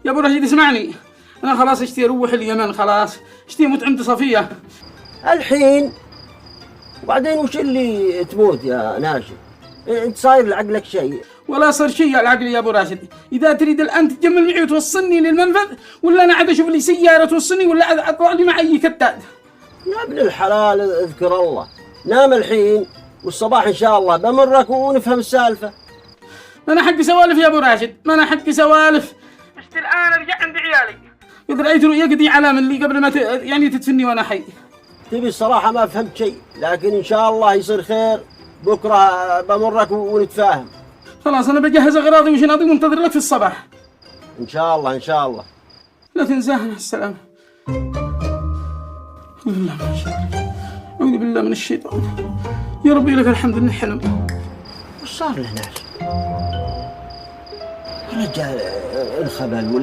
يا ابو راشد اسمعني، انا خلاص اشتي اروح اليمن، خلاص اشتي اموت عند صفيه الحين. وبعدين وش اللي تموت يا ناشد؟ انت صاير لعقلك شيء. ولا صار شيء على عقلي يا ابو راشد. اذا تريد الان تجمل معي وتوصلني للمنفذ، ولا انا عاد اشوف لي سياره توصلني، ولا اطلع لي مع اي كتاد. يا ابن الحلال اذكر الله، نام الحين والصباح ان شاء الله بمرك ونفهم السالفه. ما انا حقي سوالف يا ابو راشد، ما انا حقي سوالف. اشت الان ارجع عند عيالي، قد رايت رؤيا قد على من لي قبل ما يعني تدفني وانا حي. تبي الصراحه ما فهمت شيء، لكن ان شاء الله يصير خير. بكره بمرك ونتفاهم. خلاص انا بجهز اغراضي وشناطي وانتظر لك في الصباح. ان شاء الله ان شاء الله. لا تنساها. مع السلامه. أعوذ بالله من الشيطان. يا ربي لك الحمد من الحلم. وش صار له ناس؟ رجال انخبل ولا